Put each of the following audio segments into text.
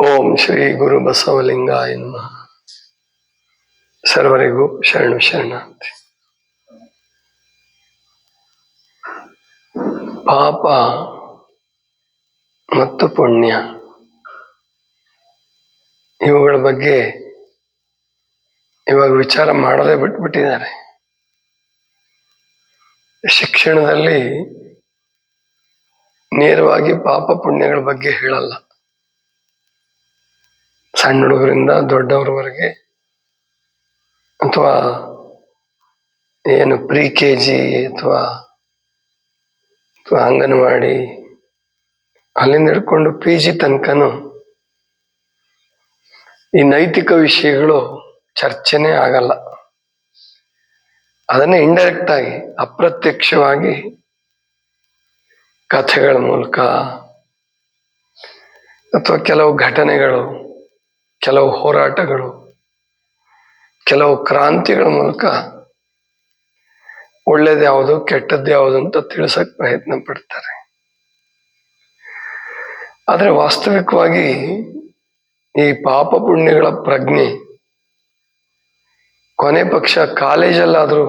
ಓಂ ಶ್ರೀ ಗುರು ಬಸವಲಿಂಗಾಯ ನಮಃ. ಸರ್ವರಿಗೂ ಶರಣು ಶರಣಾರ್ಥಿ. ಪಾಪ ಮತ್ತು ಪುಣ್ಯ ಇವುಗಳ ಬಗ್ಗೆ ಇವಾಗ ವಿಚಾರ ಮಾಡದೆ ಬಿಟ್ಬಿಟ್ಟಿದ್ದಾರೆ. ಶಿಕ್ಷಣದಲ್ಲಿ ನೇರವಾಗಿ ಪಾಪ ಪುಣ್ಯಗಳ ಬಗ್ಗೆ ಹೇಳಲ್ಲ. ಸಣ್ಣ ಹುಡುಗರಿಂದ ದೊಡ್ಡವರವರೆಗೆ ಅಥವಾ ಏನು ಪ್ರಿ KG ಅಥವಾ ಅಂಗನವಾಡಿ ಅಲ್ಲಿಂದ ಹಿಡ್ಕೊಂಡು PG ತನಕನೂ ಈ ನೈತಿಕ ವಿಷಯಗಳು ಚರ್ಚೆನೇ ಆಗಲ್ಲ. ಅದನ್ನೇ ಇಂಡೈರೆಕ್ಟ್ ಆಗಿ ಅಪ್ರತ್ಯಕ್ಷವಾಗಿ ಕಥೆಗಳ ಮೂಲಕ ಅಥವಾ ಕೆಲವು ಘಟನೆಗಳು, ಕೆಲವು ಹೋರಾಟಗಳು, ಕೆಲವು ಕ್ರಾಂತಿಗಳ ಮೂಲಕ ಒಳ್ಳೇದು ಯಾವುದು ಕೆಟ್ಟದ್ದು ಯಾವುದು ಅಂತ ತಿಳಿಸಕ್ ಪ್ರಯತ್ನ ಪಡ್ತಾರೆ. ಆದರೆ ವಾಸ್ತವಿಕವಾಗಿ ಈ ಪಾಪ ಪುಣ್ಯಗಳ ಪ್ರಜ್ಞೆ ಕೊನೆ ಪಕ್ಷ ಕಾಲೇಜಲ್ಲಾದರೂ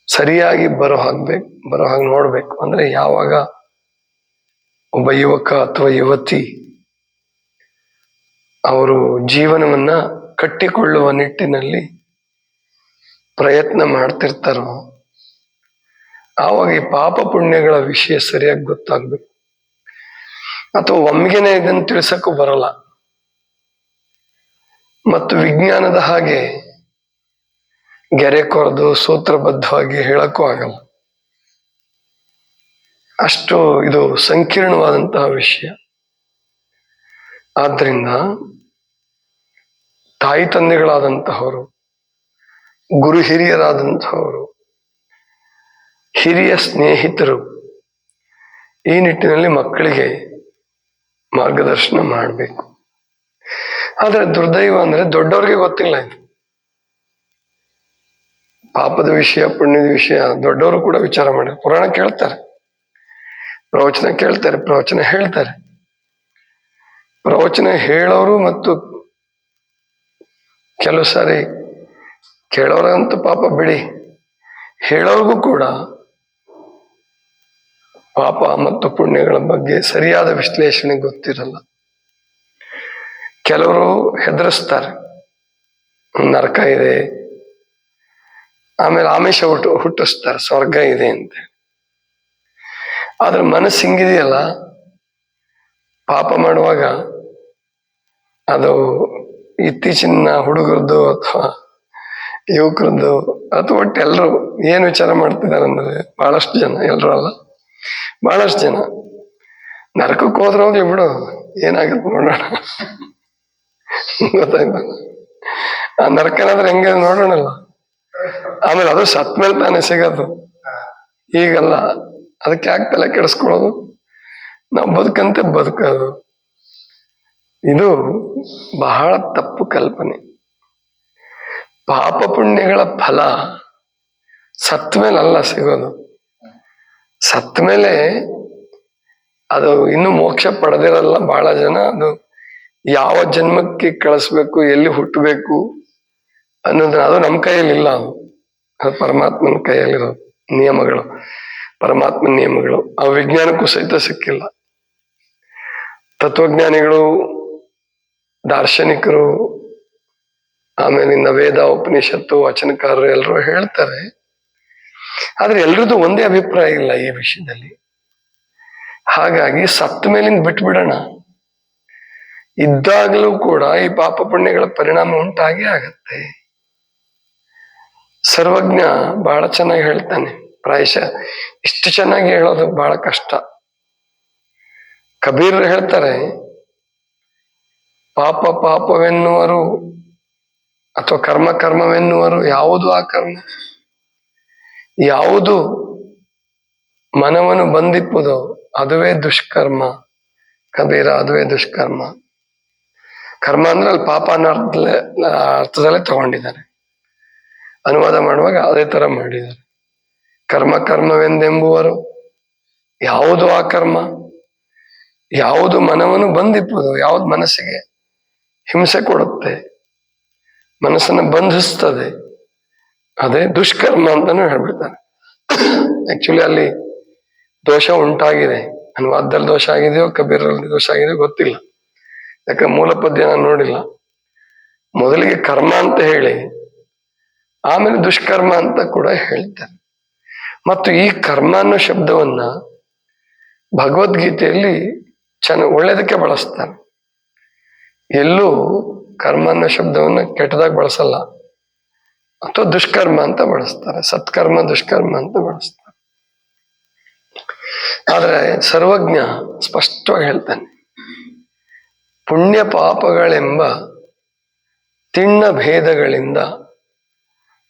ಸರಿಯಾಗಿ ಬರೋ ಹಾಗೆ ನೋಡ್ಬೇಕು. ಅಂದ್ರೆ ಯಾವಾಗ ಒಬ್ಬ ಯುವಕ ಅಥವಾ ಯುವತಿ ಅವರು ಜೀವನವನ್ನ ಕಟ್ಟಿಕೊಳ್ಳುವ ನಿಟ್ಟಿನಲ್ಲಿ ಪ್ರಯತ್ನ ಮಾಡ್ತಿರ್ತಾರೋ ಆವಾಗ ಈ ಪಾಪ ಪುಣ್ಯಗಳ ವಿಷಯ ಸರಿಯಾಗಿ ಗೊತ್ತಾಗ್ಬೇಕು. ಅಥವಾ ಒಮ್ಮೆಗೆನೆ ಇದನ್ನು ತಿಳಿಸಕ್ಕೂ ಬರಲ್ಲ. ಮತ್ತು ವಿಜ್ಞಾನದ ಹಾಗೆ ಗೆರೆ ಕೊರೆದು ಸೂತ್ರಬದ್ಧವಾಗಿ ಹೇಳಕ್ಕೂ ಆಗಲ್ಲ. ಅಷ್ಟು ಇದು ಸಂಕೀರ್ಣವಾದಂತಹ ವಿಷಯ. ಆದ್ರಿಂದ ತಾಯಿ ತಂದೆಗಳಾದಂತಹವರು, ಗುರು ಹಿರಿಯರಾದಂತಹವರು, ಹಿರಿಯ ಸ್ನೇಹಿತರು ಈ ನಿಟ್ಟಿನಲ್ಲಿ ಮಕ್ಕಳಿಗೆ ಮಾರ್ಗದರ್ಶನ ಮಾಡಬೇಕು. ಆದ್ರೆ ದುರ್ದೈವ ಅಂದ್ರೆ ದೊಡ್ಡವ್ರಿಗೆ ಗೊತ್ತಿಲ್ಲ ಇದು. ಪಾಪದ ವಿಷಯ, ಪುಣ್ಯದ ವಿಷಯ ದೊಡ್ಡವರು ಕೂಡ ವಿಚಾರ ಮಾಡಿ ಪುರಾಣ ಕೇಳ್ತಾರೆ, ಪ್ರವಚನ ಕೇಳ್ತಾರೆ, ಪ್ರವಚನ ಹೇಳ್ತಾರೆ. ಪ್ರವಚನ ಹೇಳೋರು ಮತ್ತು ಕೆಲವು ಸಾರಿ ಕೇಳೋರಂತೂ ಪಾಪ ಬಿಡಿ, ಹೇಳೋರ್ಗೂ ಕೂಡ ಪಾಪ ಮತ್ತು ಪುಣ್ಯಗಳ ಬಗ್ಗೆ ಸರಿಯಾದ ವಿಶ್ಲೇಷಣೆ ಗೊತ್ತಿರಲ್ಲ. ಕೆಲವರು ಹೆದರಿಸ್ತಾರೆ, ನರಕ ಇದೆ, ಆಮೇಲೆ ಆಮಿಷ ಹುಟ್ಟಿಸ್ತಾರೆ, ಸ್ವರ್ಗ ಇದೆ ಅಂತ. ಆದ್ರೆ ಮನಸ್ಸು ಹಿಂಗಿದೆಯಲ್ಲ, ಪಾಪ ಮಾಡುವಾಗ ಅದು ಇತ್ತೀಚಿನ ಹುಡುಗರದ್ದು ಅಥವಾ ಯುವಕರದ್ದು ಅಥವಾ ಒಟ್ಟು ಎಲ್ಲರೂ ಏನು ವಿಚಾರ ಮಾಡ್ತಿದ್ದಾರೆ ಅಂದ್ರೆ ಬಹಳಷ್ಟು ಜನ, ಎಲ್ಲರೂ ಅಲ್ಲ, ಬಹಳಷ್ಟು ಜನ ನರಕಕ್ಕೆ ಹೋದ್ರೆ ಹೋಗ್ಲಿ ಬಿಡು, ಏನಾಗತ್ತೆ ನೋಡೋಣ, ಗೊತ್ತಾಯ್ತು. ಆ ನರಕನಾದ್ರೆ ಹೆಂಗೆ ನೋಡೋಣಲ್ಲ. ಆಮೇಲೆ ಅದು ಸತ್ ಮೇಲೆ ತಾನೇ ಸಿಗೋದು, ಈಗಲ್ಲ. ಅದಕ್ಕೆ ಯಾಕೆ ತಲೆ ಕೆಡಿಸ್ಕೊಳ್ಳೋದು, ನಾವು ಬದುಕಂತೆ ಬದುಕೋದು. ಇದು ಬಹಳ ತಪ್ಪು ಕಲ್ಪನೆ. ಪಾಪ ಪುಣ್ಯಗಳ ಫಲ ಸತ್ತ ಮೇಲೆ ಅಲ್ಲ ಸಿಗೋದು. ಸತ್ತ ಮೇಲೆ ಅದು ಇನ್ನು ಮೋಕ್ಷ ಪಡೆದಿರಲ್ಲ ಬಹಳ ಜನ. ಅದು ಯಾವ ಜನ್ಮಕ್ಕೆ ಕಳಿಸ್ಬೇಕು, ಎಲ್ಲಿ ಹುಟ್ಟಬೇಕು ಅನ್ನೋದ್ರ ಅದು ನಮ್ಮ ಕೈಯಲ್ಲಿಲ್ಲ. ಅದು ಪರಮಾತ್ಮನ ಕೈಯಲ್ಲಿರೋದು ನಿಯಮಗಳು, ಪರಮಾತ್ಮನ ನಿಯಮಗಳು. ಆ ವಿಜ್ಞಾನಕ್ಕೂ ಸಹಿತ ಸಿಕ್ಕಿಲ್ಲ. ತತ್ವಜ್ಞಾನಿಗಳು, ದಾರ್ಶನಿಕರು, ಆಮೇಲಿಂದ ವೇದ ಉಪನಿಷತ್ತು ವಚನಕಾರರು ಎಲ್ಲರೂ ಹೇಳ್ತಾರೆ. ಆದ್ರೆ ಎಲ್ರದ್ದು ಒಂದೇ ಅಭಿಪ್ರಾಯ ಇಲ್ಲ ಈ ವಿಷಯದಲ್ಲಿ. ಹಾಗಾಗಿ ಸತ್ತ ಮೇಲಿಂದ ಬಿಟ್ಬಿಡೋಣ. ಇದ್ದಾಗಲೂ ಕೂಡ ಈ ಪಾಪ ಪುಣ್ಯಗಳ ಪರಿಣಾಮ ಉಂಟಾಗೇ ಆಗತ್ತೆ. ಸರ್ವಜ್ಞ ಬಹಳ ಚೆನ್ನಾಗಿ ಹೇಳ್ತಾನೆ. ಪ್ರಾಯಶಃ ಇಷ್ಟು ಚೆನ್ನಾಗಿ ಹೇಳೋದು ಬಹಳ ಕಷ್ಟ. ಕಬೀರ್ ಹೇಳ್ತಾರೆ, ಪಾಪ ಪಾಪವೆನ್ನುವರು ಅಥವಾ ಕರ್ಮ ಕರ್ಮವೆನ್ನುವರು, ಯಾವುದು ಆ ಕರ್ಮ, ಯಾವುದು ಮನವನ್ನು ಬಂಧಿಪ್ಪುದೋ ಅದುವೇ ದುಷ್ಕರ್ಮ. ಕಬೀರ, ಅದುವೇ ದುಷ್ಕರ್ಮ. ಕರ್ಮ ಅಂದ್ರೆ ಅಲ್ಲಿ ಪಾಪ ಅನ್ನೋ ಅರ್ಥದಲ್ಲೇ ತಗೊಂಡಿದ್ದಾರೆ. ಅನುವಾದ ಮಾಡುವಾಗ ಅದೇ ತರ ಮಾಡಿದ್ದಾರೆ. ಕರ್ಮ ಕರ್ಮವೆಂದೆಂಬುವರು, ಯಾವುದು ಆ ಕರ್ಮ, ಯಾವುದು ಮನವನ್ನು ಬಂಧಿಪ್ಪುದು, ಯಾವುದು ಮನಸ್ಸಿಗೆ ಹಿಂಸೆ ಕೊಡುತ್ತೆ, ಮನಸ್ಸನ್ನು ಬಂಧಿಸ್ತದೆ, ಅದೇ ದುಷ್ಕರ್ಮ ಅಂತಾನು ಹೇಳ್ಬಿಡ್ತಾರೆ. ಆಕ್ಚುಲಿ ಅಲ್ಲಿ ದೋಷ ಉಂಟಾಗಿದೆ, ಅನುವಾದದಲ್ಲಿ ದೋಷ ಆಗಿದೆಯೋ ಕಬೀರಲ್ಲಿ ದೋಷ ಆಗಿದೆಯೋ ಗೊತ್ತಿಲ್ಲ, ಯಾಕಂದ್ರೆ ಮೂಲ ಪದ್ಯ ನಾನು ನೋಡಿಲ್ಲ. ಮೊದಲಿಗೆ ಕರ್ಮ ಅಂತ ಹೇಳಿ ಆಮೇಲೆ ದುಷ್ಕರ್ಮ ಅಂತ ಕೂಡ ಹೇಳ್ತಾರೆ. ಮತ್ತು ಈ ಕರ್ಮ ಅನ್ನೋ ಶಬ್ದವನ್ನ ಭಗವದ್ಗೀತೆಯಲ್ಲಿ ಒಳ್ಳೇದಕ್ಕೆ ಬಳಸ್ತಾರೆ. ಎಲ್ಲೂ ಕರ್ಮ ಅನ್ನೋ ಶಬ್ದವನ್ನ ಕೆಟ್ಟದಾಗ ಬಳಸಲ್ಲ, ಅಥವಾ ದುಷ್ಕರ್ಮ ಅಂತ ಬಳಸ್ತಾರೆ, ಸತ್ಕರ್ಮ ದುಷ್ಕರ್ಮ ಅಂತ ಬಳಸ್ತಾರೆ. ಆದ್ರೆ ಸರ್ವಜ್ಞ ಸ್ಪಷ್ಟವಾಗಿ ಹೇಳ್ತಾನೆ, ಪುಣ್ಯ ಪಾಪಗಳೆಂಬ ತಿಣ್ಣ ಭೇದಗಳಿಂದ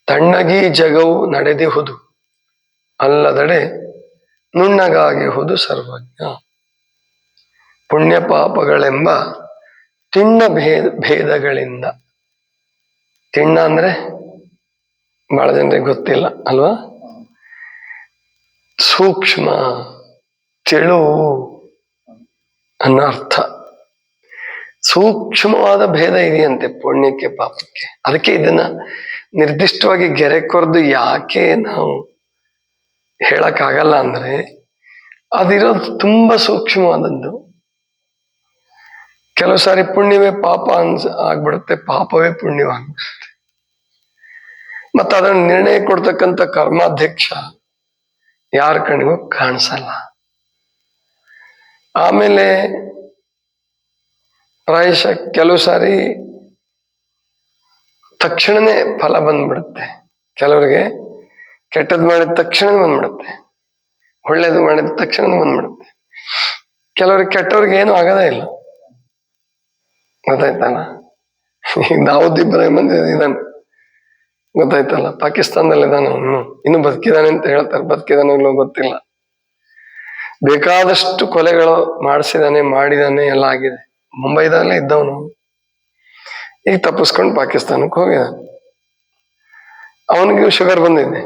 ತಣ್ಣಗೀ ಜಗವು ನಡೆದಿಹುದು, ಅಲ್ಲದಡೆ ನುಣ್ಣಗಾಗಿಹುದು ಸರ್ವಜ್ಞ. ಪುಣ್ಯ ಪಾಪಗಳೆಂಬ ತಿಣ್ಣ ಭೇದಗಳಿಂದ, ತಿಣ್ಣ ಅಂದ್ರೆ ಬಹಳ ಜನರಿಗೆ ಗೊತ್ತಿಲ್ಲ ಅಲ್ವಾ, ಸೂಕ್ಷ್ಮ ತೆಳುವು ಅನ್ನೋ ಅರ್ಥ. ಸೂಕ್ಷ್ಮವಾದ ಭೇದ ಇದೆಯಂತೆ ಪುಣ್ಯಕ್ಕೆ ಪಾಪಕ್ಕೆ. ಅದಕ್ಕೆ ಇದನ್ನ ನಿರ್ದಿಷ್ಟವಾಗಿ ಗೆರೆ ಕೊರೆದು ಯಾಕೆ ನಾವು ಹೇಳಕ್ಕಾಗಲ್ಲ ಅಂದ್ರೆ, ಅದಿರೋದು ತುಂಬಾ ಸೂಕ್ಷ್ಮವಾದದ್ದು. ಕೆಲವು ಸಾರಿ ಪುಣ್ಯವೇ ಪಾಪ ಆಗ್ಬಿಡುತ್ತೆ, ಪಾಪವೇ ಪುಣ್ಯವಾಗ್ಬಿಡುತ್ತೆ. ಮತ್ತೆ ಅದನ್ನು ನಿರ್ಣಯ ಕೊಡ್ತಕ್ಕಂಥ ಕರ್ಮಾಧ್ಯಕ್ಷ ಯಾರ ಕಣ್ಣಿಗೂ ಕಾಣಿಸಲ್ಲ. ಆಮೇಲೆ ಪ್ರಾಯಶಃ ಕೆಲವು ಸಾರಿ ತಕ್ಷಣನೇ ಫಲ ಬಂದ್ಬಿಡುತ್ತೆ. ಕೆಲವರಿಗೆ ಕೆಟ್ಟದ್ದು ಮಾಡಿದ ತಕ್ಷಣ ಬಂದ್ಬಿಡುತ್ತೆ, ಒಳ್ಳೇದು ಮಾಡಿದ ತಕ್ಷಣ ಬಂದ್ಬಿಡುತ್ತೆ. ಕೆಲವ್ರಿಗೆ ಕೆಟ್ಟವ್ರಿಗೆ ಏನು ಆಗದೇ ಇಲ್ಲ, ಗೊತ್ತಾಯ್ತಲ್ಲ. ದಾವೂದ್ ಇಬ್ರಾಹಿಂ ಇದ್ದಾನೆ, ಗೊತ್ತಾಯ್ತಲ್ಲ, ಪಾಕಿಸ್ತಾನದಲ್ಲಿ ಇದ್ದಾನೆ, ಅವನು ಇನ್ನು ಬದುಕಿದಾನೆ ಅಂತ ಹೇಳ್ತಾರೆ, ಬದುಕಿದಾನೆ ಇಲ್ಲೋ ಗೊತ್ತಿಲ್ಲ. ಬೇಕಾದಷ್ಟು ಕೊಲೆಗಳು ಮಾಡಿದಾನೆ, ಎಲ್ಲ ಆಗಿದೆ. ಮುಂಬೈದಲ್ಲೇ ಇದ್ದವನು, ಈಗ ತಪ್ಪಿಸ್ಕೊಂಡು ಪಾಕಿಸ್ತಾನಕ್ಕೆ ಹೋಗಿದ್ದಾನೆ. ಅವನಿಗೂ ಶುಗರ್ ಬಂದಿದೆ,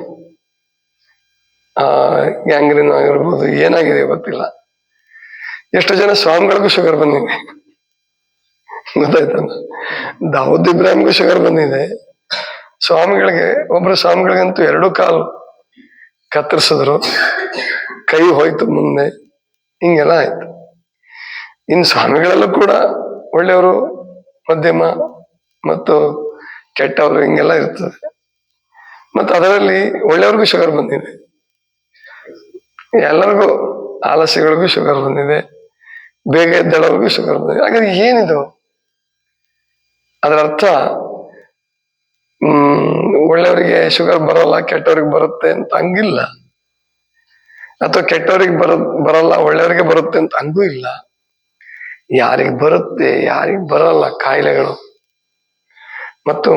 ಗ್ಯಾಂಗ್ರೀನ್ ಆಗಿರ್ಬೋದು, ಏನಾಗಿದೆ ಗೊತ್ತಿಲ್ಲ. ಎಷ್ಟು ಜನ ಸ್ವಾಮಿಗಳಿಗೂ ಶುಗರ್ ಬಂದಿದೆ, ಗೊತ್ತಾಯ್ತಲ್ಲ. ದಾವೂದ್ ಇಬ್ರಾಹಿಂಗೂ ಶುಗರ್ ಬಂದಿದೆ, ಒಬ್ರು ಸ್ವಾಮಿಗಳಿಗಂತೂ 2 ಕಾಲು ಕತ್ತರಿಸಿದ್ರು, ಕೈ ಹೋಯ್ತು ಮುಂದೆ, ಹಿಂಗೆಲ್ಲ ಆಯ್ತು. ಇನ್ನು ಸ್ವಾಮಿಗಳಲ್ಲೂ ಕೂಡ ಒಳ್ಳೆಯವರು, ಮಧ್ಯಮ ಮತ್ತು ಕೆಟ್ಟವರು ಹಿಂಗೆಲ್ಲ ಇರ್ತದೆ. ಮತ್ತು ಅದರಲ್ಲಿ ಒಳ್ಳೆಯವ್ರಿಗೂ ಶುಗರ್ ಬಂದಿದೆ, ಎಲ್ಲರಿಗೂ, ಆಲಸ್ಯಗಳಿಗೂ ಶುಗರ್ ಬಂದಿದೆ, ಬೇಗ ಎದ್ದೇಳೋರ್ಗೂ ಶುಗರ್ ಬಂದಿದೆ. ಹಾಗಾದ್ರೆ ಏನಿದು? ಅದರ ಅರ್ಥ ಒಳ್ಳೆಯವರಿಗೆ ಶುಗರ್ ಬರೋಲ್ಲ, ಕೆಟ್ಟವ್ರಿಗೆ ಬರುತ್ತೆ ಅಂತ ಹಂಗಿಲ್ಲ, ಅಥವಾ ಕೆಟ್ಟವ್ರಿಗೆ ಬರಲ್ಲ ಒಳ್ಳೆಯವ್ರಿಗೆ ಬರುತ್ತೆ ಅಂತ ಹಂಗೂ ಇಲ್ಲ. ಯಾರಿಗೆ ಬರುತ್ತೆ ಯಾರಿಗೆ ಬರಲ್ಲ ಕಾಯಿಲೆಗಳು, ಮತ್ತು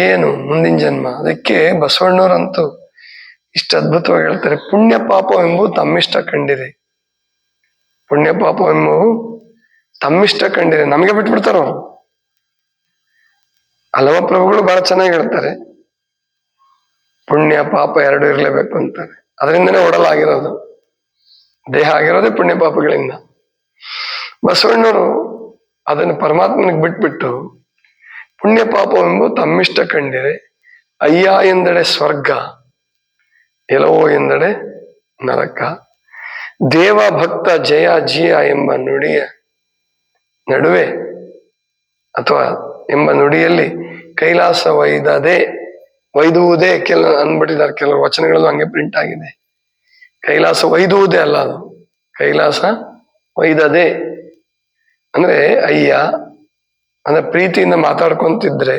ಏನು ಮುಂದಿನ ಜನ್ಮ. ಅದಕ್ಕೆ ಬಸವಣ್ಣವ್ರಂತೂ ಇಷ್ಟು ಅದ್ಭುತವಾಗಿ ಹೇಳ್ತಾರೆ, ಪುಣ್ಯ ಪಾಪವೆಂಬುದು ತಮ್ಮಿಷ್ಟ ಕಂಡಿರಿ. ಪುಣ್ಯ ಪಾಪವೆಂಬುವು ತಮ್ಮಿಷ್ಟ ಕಂಡಿರಿ. ನಮಗೆ ಬಿಟ್ಬಿಡ್ತಾರ ಅವರು. ಹಲವ ಪ್ರಭುಗಳು ಬಹಳ ಚೆನ್ನಾಗಿ ಹೇಳ್ತಾರೆ, ಪುಣ್ಯ ಪಾಪ 2 ಇರಲೇಬೇಕು ಅಂತಾರೆ. ಅದರಿಂದನೇ ಒಡಲಾಗಿರೋದು, ದೇಹ ಆಗಿರೋದೇ ಪುಣ್ಯ ಪಾಪಗಳಿಂದ. ಬಸವಣ್ಣವರು ಅದನ್ನು ಪರಮಾತ್ಮನಿಗೆ ಬಿಟ್ಬಿಟ್ಟು, ಪುಣ್ಯ ಪಾಪವೆಂಬುದು ತಮ್ಮಿಷ್ಟ ಕಂಡಿರೆ, ಅಯ್ಯ ಎಂದೆಡೆ ಸ್ವರ್ಗ, ಎಲವೋ ಎಂದೆಡೆ ನರಕ. ದೇವ ಭಕ್ತ ಜಯ ಜಿಯ ಎಂಬ ನುಡಿಯ ನಡುವೆ, ಅಥವಾ ಎಂಬ ನುಡಿಯಲ್ಲಿ ಕೈಲಾಸ ವೈದುವುದೇ ಅಂದ್ಬಿಟ್ಟಿದ್ದಾರೆ. ಕೆಲವು ವಚನಗಳಲ್ಲೂ ಹಂಗೆ ಪ್ರಿಂಟ್ ಆಗಿದೆ. ಕೈಲಾಸ ವೈದುವುದೇ ಅಲ್ಲ, ಅದು ಕೈಲಾಸ ವೈದದೆ ಅಂದ್ರೆ ಅಯ್ಯ ಅಂದ್ರೆ ಪ್ರೀತಿಯಿಂದ ಮಾತಾಡ್ಕೊಂತಿದ್ರೆ,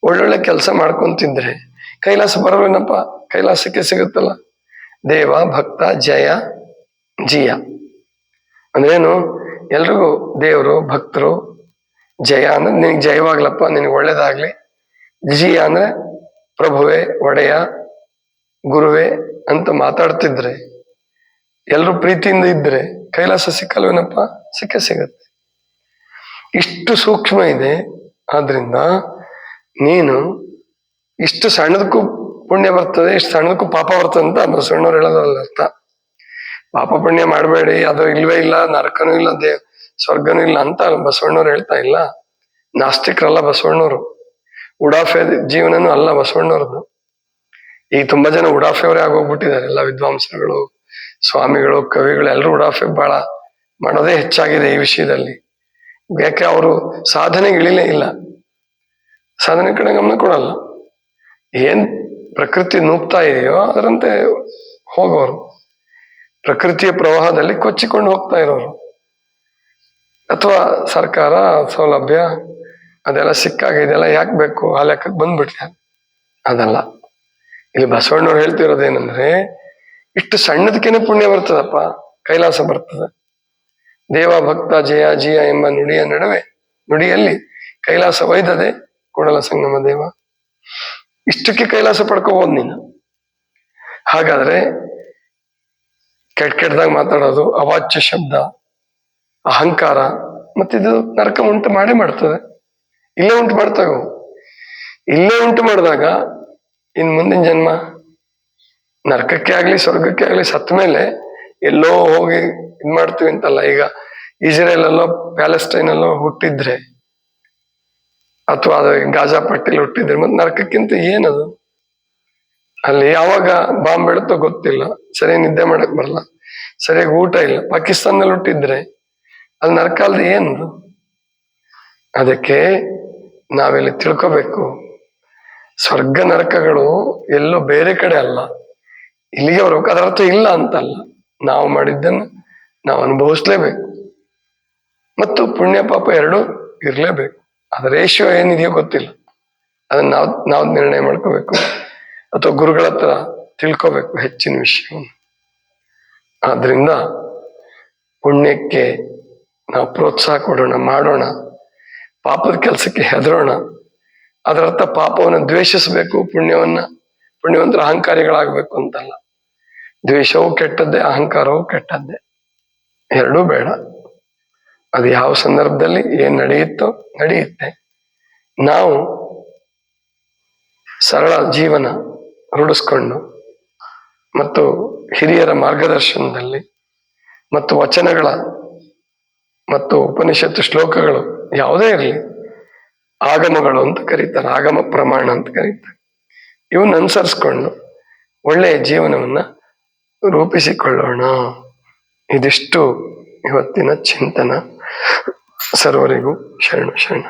ಒಳ್ಳೊಳ್ಳೆ ಕೆಲಸ ಮಾಡ್ಕೊಂತಿದ್ರೆ ಕೈಲಾಸ ಬರೋವೇನಪ್ಪ, ಕೈಲಾಸಕ್ಕೆ ಸಿಗುತ್ತಲ್ಲ. ದೇವ ಭಕ್ತ ಜಯ ಜಿಯ ಅಂದ್ರೇನು? ಎಲ್ರಿಗೂ ದೇವರು, ಭಕ್ತರು, ಜಯ ಅಂದ್ರೆ ನಿನಗೆ ಜಯವಾಗ್ಲಪ್ಪ, ನಿನಗೆ ಒಳ್ಳೇದಾಗ್ಲಿ. ಜಿಯ ಅಂದ್ರೆ ಪ್ರಭುವೇ, ಒಡೆಯ, ಗುರುವೇ ಅಂತ ಮಾತಾಡ್ತಿದ್ರೆ, ಎಲ್ರೂ ಪ್ರೀತಿಯಿಂದ ಇದ್ರೆ ಕೈಲಾಸ ಸಿಕ್ಕಲ್ವೇನಪ್ಪ? ಸಿಕ್ಕೇ ಸಿಗತ್ತೆ. ಇಷ್ಟು ಸೂಕ್ಷ್ಮ ಇದೆ. ಆದ್ರಿಂದ ನೀನು ಇಷ್ಟು ಸಣ್ಣದಕ್ಕೂ ಪುಣ್ಯ ಬರ್ತದೆ, ಇಷ್ಟು ಸಣ್ಣದಕ್ಕೂ ಪಾಪ ಬರ್ತದೆ ಅಂತ ಬಸವಣ್ಣವ್ರು ಹೇಳೋದ್ರಲ್ಲಿ ಅರ್ಥ. ಪಾಪ ಪುಣ್ಯ ಮಾಡಬೇಡಿ, ಅದು ಇಲ್ವೇ ಇಲ್ಲ, ನರಕನೂ ಇಲ್ಲ, ಸ್ವರ್ಗನೂ ಇಲ್ಲ ಅಂತ ಬಸವಣ್ಣವ್ರು ಹೇಳ್ತಾ ಇಲ್ಲ. ನಾಸ್ತಿಕರಲ್ಲ ಬಸವಣ್ಣವರು, ಉಡಾಫೆ ಜೀವನನೂ ಅಲ್ಲ ಬಸವಣ್ಣವ್ರದ್ದು. ಈ ತುಂಬಾ ಜನ ಉಡಾಫೆಯವರೇ ಆಗೋಗ್ಬಿಟ್ಟಿದ್ದಾರೆ. ಎಲ್ಲ ವಿದ್ವಾಂಸರುಗಳು, ಸ್ವಾಮಿಗಳು, ಕವಿಗಳು ಎಲ್ಲರೂ ಉಡಾಫೆ ಬಹಳ ಮಾಡೋದೇ ಹೆಚ್ಚಾಗಿದೆ ಈ ವಿಷಯದಲ್ಲಿ. ಯಾಕೆ ಅವರು ಸಾಧನೆಗೆ ಇಳಿಲೇ ಇಲ್ಲ, ಸಾಧನೆ ಕಡೆ ಗಮನ ಕೊಡಲ್ಲ. ಏನ್ ಪ್ರಕೃತಿ ನೂಗ್ತಾ ಇದೆಯೋ ಅದರಂತೆ ಹೋಗೋರು, ಪ್ರಕೃತಿಯ ಪ್ರವಾಹದಲ್ಲಿ ಕೊಚ್ಚಿಕೊಂಡು ಹೋಗ್ತಾ ಇರೋರು. ಅಥವಾ ಸರ್ಕಾರ ಸೌಲಭ್ಯ ಅದೆಲ್ಲ ಸಿಕ್ಕಾಗ ಇದೆಲ್ಲ ಯಾಕೆ ಬೇಕು ಆ ಲೆಕ್ಕಕ್ಕೆ ಬಂದ್ಬಿಟ್ರೆ ಅದಲ್ಲ. ಇಲ್ಲಿ ಬಸವಣ್ಣವ್ರು ಹೇಳ್ತಿರೋದೇನಂದ್ರೆ, ಇಷ್ಟು ಸಣ್ಣದಕ್ಕೇನೆ ಪುಣ್ಯ ಬರ್ತದಪ್ಪ, ಕೈಲಾಸ ಬರ್ತದೆ. ದೇವ ಭಕ್ತ ಜಯ ಜಿಯ ಎಂಬ ನುಡಿಯ ನಡುವೆ ನುಡಿಯಲ್ಲಿ ಕೈಲಾಸ ಒಯ್ದದೆ ಕೂಡಲ ಸಂಗಮ ದೇವ. ಇಷ್ಟಕ್ಕೆ ಕೈಲಾಸ ಪಡ್ಕೋಬಹುದು ನೀನು. ಹಾಗಾದ್ರೆ ಕೆಟ್ಟದಾಗ ಮಾತಾಡೋದು, ಅವಾಚ್ಯ ಶಬ್ದ, ಅಹಂಕಾರ, ಮತ್ತಿದು ನರಕ ಉಂಟು ಮಾಡೇ ಮಾಡ್ತದೆ. ಇಲ್ಲೇ ಉಂಟು ಮಾಡ್ತಾವೆ. ಇಲ್ಲೇ ಉಂಟು ಮಾಡಿದಾಗ ಇನ್ ಮುಂದಿನ ಜನ್ಮ ನರಕಕ್ಕೆ ಆಗ್ಲಿ ಸ್ವರ್ಗಕ್ಕೆ ಆಗ್ಲಿ ಸತ್ತ ಮೇಲೆ ಎಲ್ಲೋ ಹೋಗಿ ಇದ್ ಮಾಡ್ತೀವಿ ಅಂತಲ್ಲ. ಈಗ ಇಸ್ರೇಲ್ ಅಲ್ಲೋ ಪ್ಯಾಲೆಸ್ಟೈನ್ ಅಲ್ಲೋ ಹುಟ್ಟಿದ್ರೆ, ಅಥವಾ ಅದು ಗಾಜಾ ಪಟ್ಟಿಲಿ ಹುಟ್ಟಿದ್ರೆ, ಮತ್ತೆ ನರಕಕ್ಕಿಂತ ಏನದು? ಅಲ್ಲಿ ಯಾವಾಗ ಬಾಂಬ್ ಬಿಡುತ್ತೋ ಗೊತ್ತಿಲ್ಲ, ಸರಿಯಾಗಿ ನಿದ್ದೆ ಮಾಡಕ್ ಬರಲ್ಲ, ಸರಿಯಾಗಿ ಊಟ ಇಲ್ಲ. ಪಾಕಿಸ್ತಾನದಲ್ಲಿ ಹುಟ್ಟಿದ್ರೆ ಅಲ್ಲಿ ನರಕ ಅಲ್ದೆ ಏನದು? ಅದಕ್ಕೆ ನಾವಿಲ್ಲಿ ತಿಳ್ಕೋಬೇಕು, ಸ್ವರ್ಗ ನರಕಗಳು ಎಲ್ಲೋ ಬೇರೆ ಕಡೆ ಅಲ್ಲ, ಇಲ್ಲಿಗೆ ಬರ್ಬೇಕು. ಅದರ ಅರ್ಥ ಇಲ್ಲ ಅಂತಲ್ಲ, ನಾವು ಮಾಡಿದ್ದನ್ನು ನಾವು ಅನುಭವಿಸ್ಲೇಬೇಕು, ಮತ್ತು ಪುಣ್ಯ ಪಾಪ ಎರಡೂ ಇರ್ಲೇಬೇಕು. ಅದ ರೇಷಿಯೋ ಏನಿದೆಯೋ ಗೊತ್ತಿಲ್ಲ, ಅದನ್ನ ನಾವು ನಿರ್ಣಯ ಮಾಡ್ಕೋಬೇಕು, ಅಥವಾ ಗುರುಗಳ ಹತ್ರ ತಿಳ್ಕೋಬೇಕು ಹೆಚ್ಚಿನ ವಿಷಯವನ್ನು. ಆದ್ರಿಂದ ಪುಣ್ಯಕ್ಕೆ ನಾವು ಪ್ರೋತ್ಸಾಹ ಕೊಡೋಣ, ಮಾಡೋಣ. ಪಾಪದ ಕೆಲಸಕ್ಕೆ ಹೆದರೋಣ. ಅದರರ್ಥ ಪಾಪವನ್ನು ದ್ವೇಷಿಸಬೇಕು, ಪುಣ್ಯವಂತರ ಅಹಂಕಾರಿಗಳಾಗಬೇಕು ಅಂತಲ್ಲ. ದ್ವೇಷವೂ ಕೆಟ್ಟದ್ದೇ, ಅಹಂಕಾರವೂ ಕೆಟ್ಟದ್ದೇ, ಎರಡೂ ಬೇಡ. ಅದು ಯಾವ ಸಂದರ್ಭದಲ್ಲಿ ಏನ್ ನಡೆಯುತ್ತೋ ನಡೆಯುತ್ತೆ. ನಾವು ಸರಳ ಜೀವನ ರೂಢಿಸ್ಕೊಂಡು ಮತ್ತು ಹಿರಿಯರ ಮಾರ್ಗದರ್ಶನದಲ್ಲಿ ಮತ್ತು ವಚನಗಳ ಮತ್ತು ಉಪನಿಷತ್ತು ಶ್ಲೋಕಗಳು ಯಾವುದೇ ಇರಲಿ, ಆಗಮಗಳು ಅಂತ ಕರೀತಾರೆ, ಆಗಮ ಪ್ರಮಾಣ ಅಂತ ಕರೀತಾರೆ, ಇವನ್ನ ಅನುಸರಿಸ್ಕೊಂಡು ಒಳ್ಳೆಯ ಜೀವನವನ್ನ ರೂಪಿಸಿಕೊಳ್ಳೋಣ. ಇದಿಷ್ಟು ಇವತ್ತಿನ ಚಿಂತನ. ಸರ್ವರಿಗೂ ಶರಣ ಶರಣ.